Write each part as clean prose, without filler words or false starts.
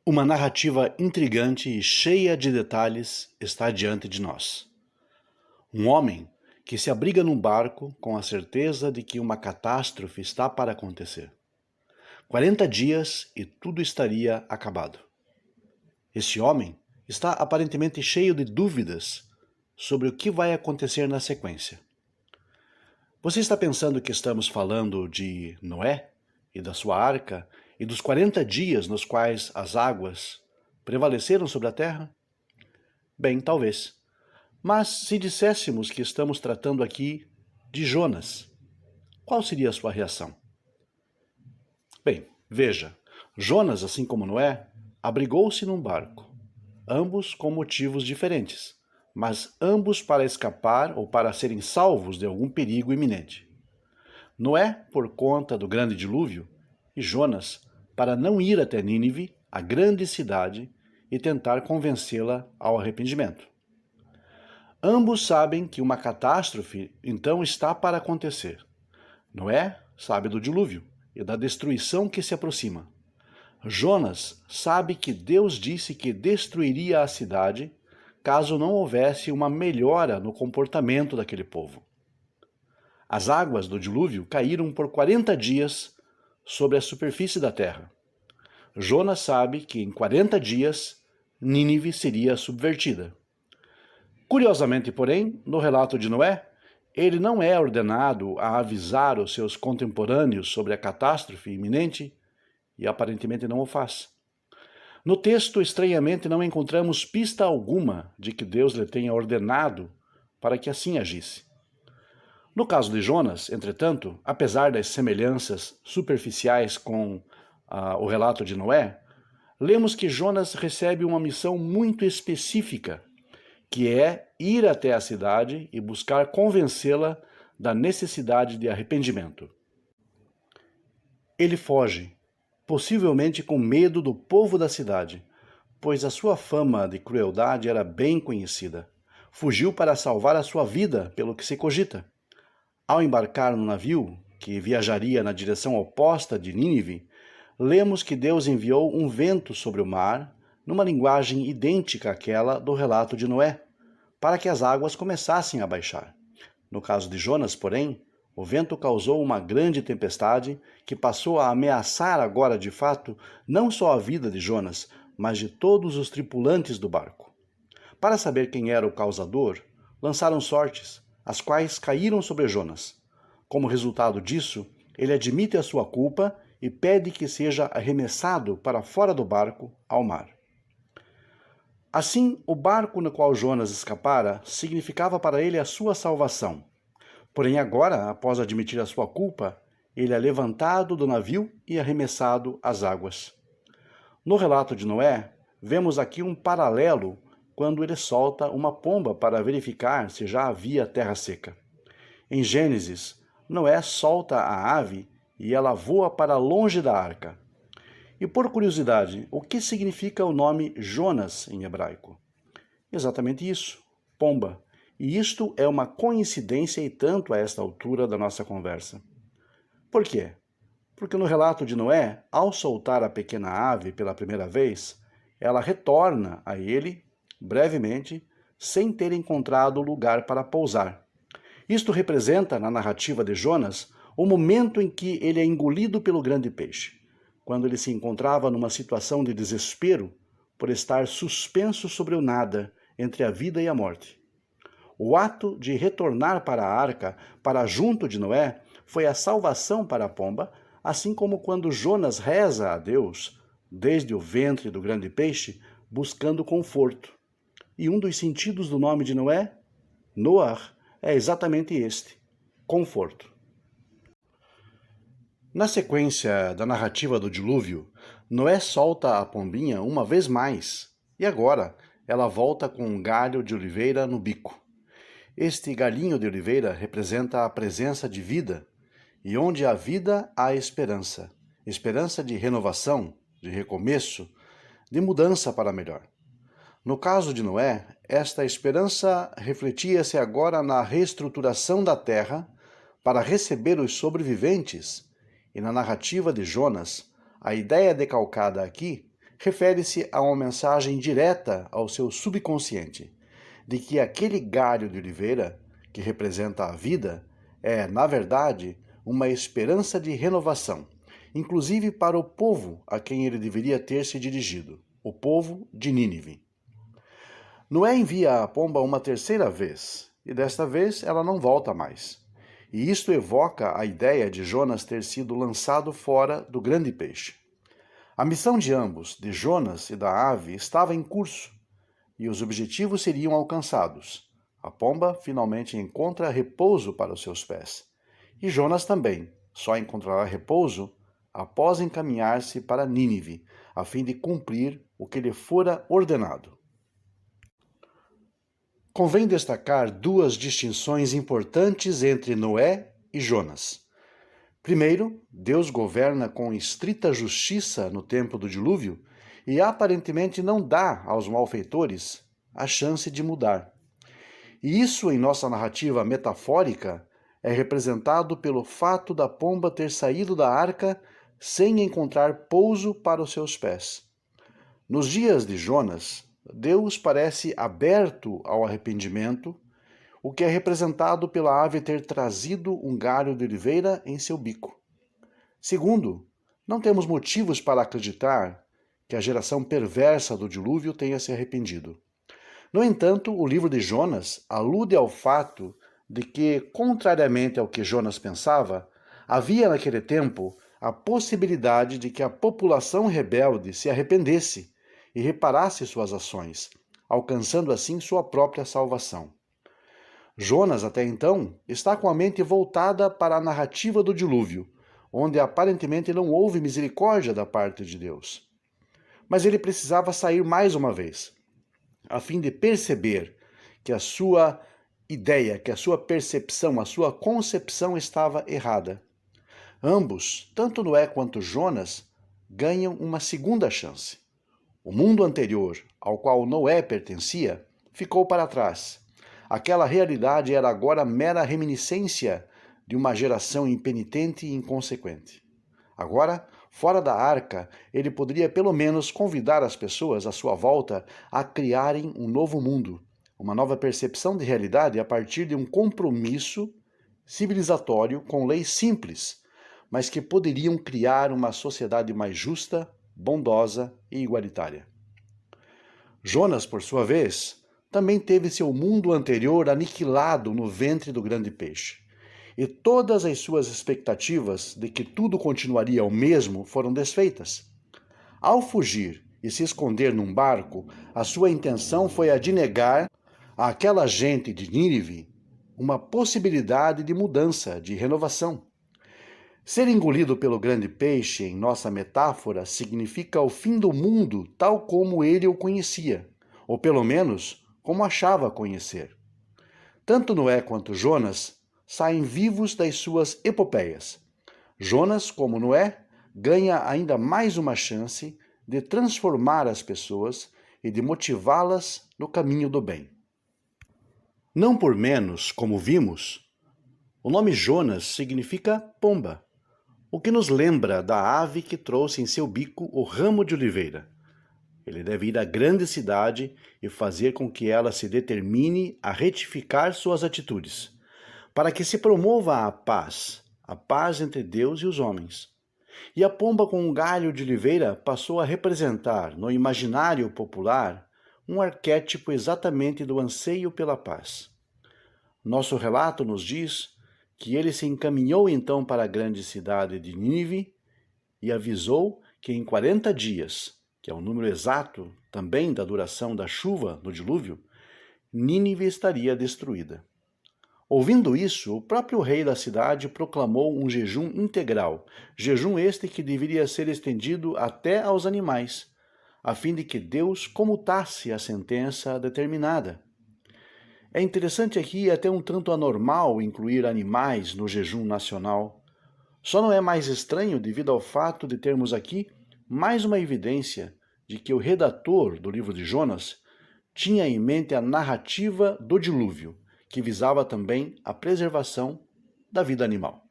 Uma narrativa intrigante e cheia de detalhes está diante de nós. Um homem que se abriga num barco com a certeza de que uma catástrofe está para acontecer. 40 dias e tudo estaria acabado. Este homem está aparentemente cheio de dúvidas sobre o que vai acontecer na sequência. Você está pensando que estamos falando de Noé e da sua arca e dos 40 dias nos quais as águas prevaleceram sobre a terra? Bem, talvez. Mas se disséssemos que estamos tratando aqui de Jonas, qual seria a sua reação? Bem, veja, Jonas, assim como Noé, abrigou-se num barco, ambos com motivos diferentes, mas ambos para escapar ou para serem salvos de algum perigo iminente. Noé, por conta do grande dilúvio, e Jonas, para não ir até Nínive, a grande cidade, e tentar convencê-la ao arrependimento. Ambos sabem que uma catástrofe então está para acontecer. Noé sabe do dilúvio e da destruição que se aproxima. Jonas sabe que Deus disse que destruiria a cidade caso não houvesse uma melhora no comportamento daquele povo. As águas do dilúvio caíram por 40 dias sobre a superfície da terra. Jonas sabe que em 40 dias Nínive seria subvertida. Curiosamente, porém, no relato de Noé, ele não é ordenado a avisar os seus contemporâneos sobre a catástrofe iminente e aparentemente não o faz. No texto, estranhamente, não encontramos pista alguma de que Deus lhe tenha ordenado para que assim agisse. No caso de Jonas, entretanto, apesar das semelhanças superficiais com o relato de Noé, lemos que Jonas recebe uma missão muito específica, que é ir até a cidade e buscar convencê-la da necessidade de arrependimento. Ele foge, possivelmente com medo do povo da cidade, pois a sua fama de crueldade era bem conhecida. Fugiu para salvar a sua vida, pelo que se cogita. Ao embarcar no navio, que viajaria na direção oposta de Nínive, lemos que Deus enviou um vento sobre o mar, numa linguagem idêntica àquela do relato de Noé, para que as águas começassem a baixar. No caso de Jonas, porém, o vento causou uma grande tempestade que passou a ameaçar agora de fato não só a vida de Jonas, mas de todos os tripulantes do barco. Para saber quem era o causador, lançaram sortes, as quais caíram sobre Jonas. Como resultado disso, ele admite a sua culpa e pede que seja arremessado para fora do barco, ao mar. Assim, o barco no qual Jonas escapara significava para ele a sua salvação. Porém agora, após admitir a sua culpa, ele é levantado do navio e arremessado às águas. No relato de Noé, vemos aqui um paralelo quando ele solta uma pomba para verificar se já havia terra seca. Em Gênesis, Noé solta a ave e ela voa para longe da arca. E por curiosidade, o que significa o nome Jonas em hebraico? Exatamente isso, pomba. E isto é uma coincidência e tanto a esta altura da nossa conversa. Por quê? Porque no relato de Noé, ao soltar a pequena ave pela primeira vez, ela retorna a ele, brevemente, sem ter encontrado lugar para pousar. Isto representa, na narrativa de Jonas, o momento em que ele é engolido pelo grande peixe, quando ele se encontrava numa situação de desespero por estar suspenso sobre o nada, entre a vida e a morte. O ato de retornar para a arca, para junto de Noé, foi a salvação para a pomba, assim como quando Jonas reza a Deus, desde o ventre do grande peixe, buscando conforto. E um dos sentidos do nome de Noé, Noar, é exatamente este, conforto. Na sequência da narrativa do dilúvio, Noé solta a pombinha uma vez mais, e agora ela volta com um galho de oliveira no bico. Este galhinho de oliveira representa a presença de vida, e onde há vida há esperança, esperança de renovação, de recomeço, de mudança para melhor. No caso de Noé, esta esperança refletia-se agora na reestruturação da terra para receber os sobreviventes, e na narrativa de Jonas, a ideia decalcada aqui refere-se a uma mensagem direta ao seu subconsciente, de que aquele galho de oliveira, que representa a vida, é, na verdade, uma esperança de renovação, inclusive para o povo a quem ele deveria ter se dirigido, o povo de Nínive. Noé envia a pomba uma terceira vez, e desta vez ela não volta mais. E isto evoca a ideia de Jonas ter sido lançado fora do grande peixe. A missão de ambos, de Jonas e da ave, estava em curso, e os objetivos seriam alcançados. A pomba finalmente encontra repouso para os seus pés. E Jonas também só encontrará repouso após encaminhar-se para Nínive, a fim de cumprir o que lhe fora ordenado. Convém destacar duas distinções importantes entre Noé e Jonas. Primeiro, Deus governa com estrita justiça no tempo do dilúvio e aparentemente não dá aos malfeitores a chance de mudar. E isso, em nossa narrativa metafórica, é representado pelo fato da pomba ter saído da arca sem encontrar pouso para os seus pés. Nos dias de Jonas, Deus parece aberto ao arrependimento, o que é representado pela ave ter trazido um galho de oliveira em seu bico. Segundo, não temos motivos para acreditar que a geração perversa do dilúvio tenha se arrependido. No entanto, o livro de Jonas alude ao fato de que, contrariamente ao que Jonas pensava, havia naquele tempo a possibilidade de que a população rebelde se arrependesse e reparasse suas ações, alcançando assim sua própria salvação. Jonas, até então, está com a mente voltada para a narrativa do dilúvio, onde aparentemente não houve misericórdia da parte de Deus. Mas ele precisava sair mais uma vez, a fim de perceber que a sua ideia, que a sua percepção, a sua concepção estava errada. Ambos, tanto Noé quanto Jonas, ganham uma segunda chance. O mundo anterior, ao qual Noé pertencia, ficou para trás. Aquela realidade era agora mera reminiscência de uma geração impenitente e inconsequente. Agora, fora da arca, ele poderia pelo menos convidar as pessoas à sua volta a criarem um novo mundo, uma nova percepção de realidade a partir de um compromisso civilizatório com leis simples, mas que poderiam criar uma sociedade mais justa, bondosa e igualitária. Jonas, por sua vez, também teve seu mundo anterior aniquilado no ventre do grande peixe. E todas as suas expectativas de que tudo continuaria o mesmo foram desfeitas. Ao fugir e se esconder num barco, a sua intenção foi a de negar àquela gente de Nínive uma possibilidade de mudança, de renovação. Ser engolido pelo grande peixe, em nossa metáfora, significa o fim do mundo tal como ele o conhecia, ou pelo menos como achava conhecer. Tanto Noé quanto Jonas saem vivos das suas epopeias. Jonas, como Noé, ganha ainda mais uma chance de transformar as pessoas e de motivá-las no caminho do bem. Não por menos, como vimos, o nome Jonas significa pomba, o que nos lembra da ave que trouxe em seu bico o ramo de oliveira. Ele deve ir à grande cidade e fazer com que ela se determine a retificar suas atitudes, para que se promova a paz entre Deus e os homens. E a pomba com um galho de oliveira passou a representar, no imaginário popular, um arquétipo exatamente do anseio pela paz. Nosso relato nos diz que ele se encaminhou então para a grande cidade de Nínive e avisou que em 40 dias, que é o número exato também da duração da chuva no dilúvio, Nínive estaria destruída. Ouvindo isso, o próprio rei da cidade proclamou um jejum integral, jejum este que deveria ser estendido até aos animais, a fim de que Deus comutasse a sentença determinada. É interessante aqui até um tanto anormal incluir animais no jejum nacional. Só não é mais estranho devido ao fato de termos aqui mais uma evidência de que o redator do livro de Jonas tinha em mente a narrativa do dilúvio, que visava também a preservação da vida animal.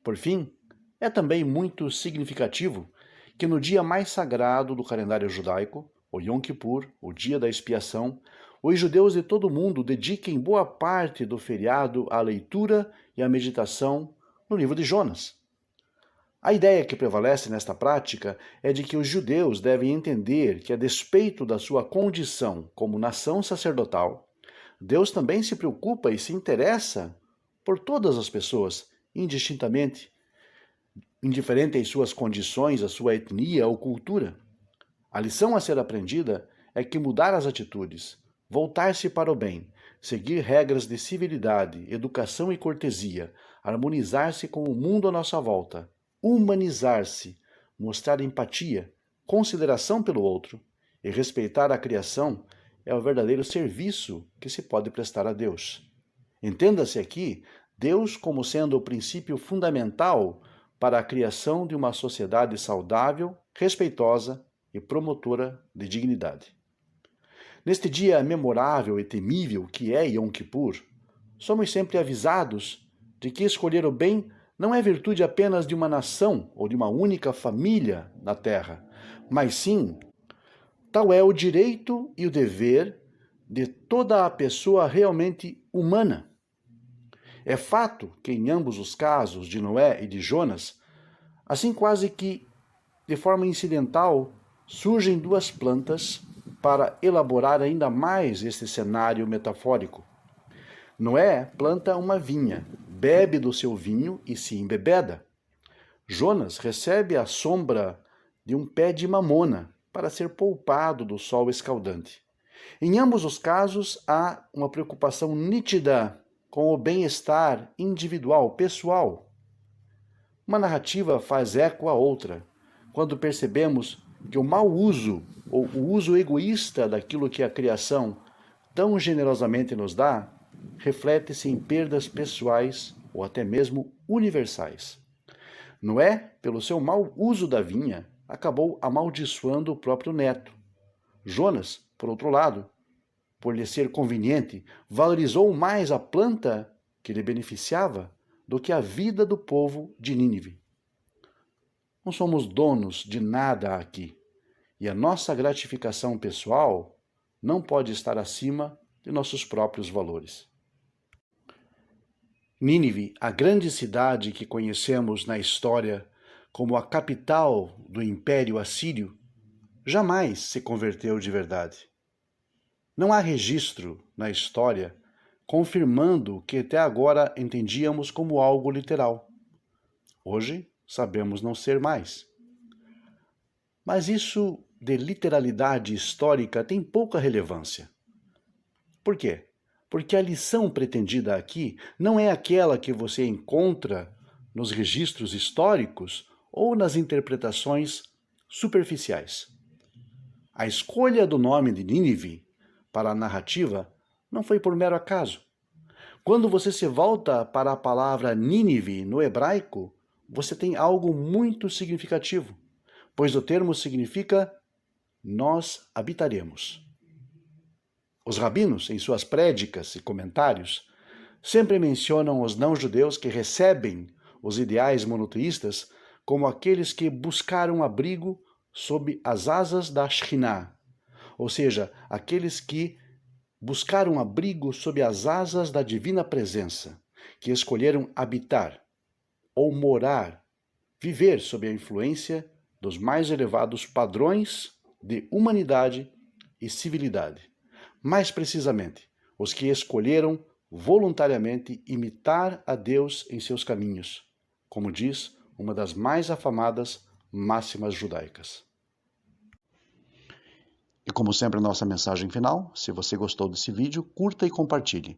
Por fim, é também muito significativo que no dia mais sagrado do calendário judaico, o Yom Kippur, o dia da expiação, os judeus de todo o mundo dediquem boa parte do feriado à leitura e à meditação no livro de Jonas. A ideia que prevalece nesta prática é de que os judeus devem entender que, a despeito da sua condição como nação sacerdotal, Deus também se preocupa e se interessa por todas as pessoas, indistintamente, indiferente às suas condições, à sua etnia ou cultura. A lição a ser aprendida é que mudar as atitudes, voltar-se para o bem, seguir regras de civilidade, educação e cortesia, harmonizar-se com o mundo à nossa volta, humanizar-se, mostrar empatia, consideração pelo outro e respeitar a criação é o verdadeiro serviço que se pode prestar a Deus. Entenda-se aqui Deus como sendo o princípio fundamental para a criação de uma sociedade saudável, respeitosa e promotora de dignidade. Neste dia memorável e temível que é Yom Kippur, somos sempre avisados de que escolher o bem não é virtude apenas de uma nação ou de uma única família na terra, mas sim, tal é o direito e o dever de toda a pessoa realmente humana. É fato que em ambos os casos, de Noé e de Jonas, assim quase que de forma incidental, surgem duas plantas para elaborar ainda mais este cenário metafórico. Noé planta uma vinha, bebe do seu vinho e se embebeda. Jonas recebe a sombra de um pé de mamona para ser poupado do sol escaldante. Em ambos os casos, há uma preocupação nítida com o bem-estar individual, pessoal. Uma narrativa faz eco à outra, quando percebemos que o mau uso ou o uso egoísta daquilo que a criação tão generosamente nos dá reflete-se em perdas pessoais ou até mesmo universais. Noé, pelo seu mau uso da vinha, acabou amaldiçoando o próprio neto. Jonas, por outro lado, por lhe ser conveniente, valorizou mais a planta que lhe beneficiava do que a vida do povo de Nínive. Não somos donos de nada aqui, e a nossa gratificação pessoal não pode estar acima de nossos próprios valores. Nínive, a grande cidade que conhecemos na história como a capital do Império Assírio, jamais se converteu de verdade. Não há registro na história confirmando o que até agora entendíamos como algo literal. Hoje sabemos não ser mais. Mas isso de literalidade histórica tem pouca relevância. Por quê? Porque a lição pretendida aqui não é aquela que você encontra nos registros históricos ou nas interpretações superficiais. A escolha do nome de Nínive para a narrativa não foi por mero acaso. Quando você se volta para a palavra Nínive no hebraico, você tem algo muito significativo, pois o termo significa nós habitaremos. Os rabinos, em suas prédicas e comentários, sempre mencionam os não-judeus que recebem os ideais monoteístas como aqueles que buscaram abrigo sob as asas da Shekhinah, ou seja, aqueles que buscaram abrigo sob as asas da divina presença, que escolheram habitar ou morar, viver sob a influência dos mais elevados padrões de humanidade e civilidade. Mais precisamente, os que escolheram voluntariamente imitar a Deus em seus caminhos, como diz uma das mais afamadas máximas judaicas. E como sempre, a nossa mensagem final: se você gostou desse vídeo, curta e compartilhe.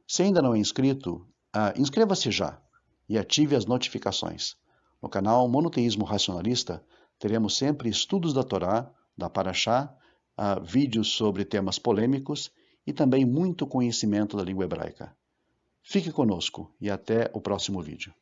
Se ainda não é inscrito, inscreva-se já e ative as notificações. No canal Monoteísmo Racionalista, teremos sempre estudos da Torá, da Parashá, vídeos sobre temas polêmicos e também muito conhecimento da língua hebraica. Fique conosco e até o próximo vídeo.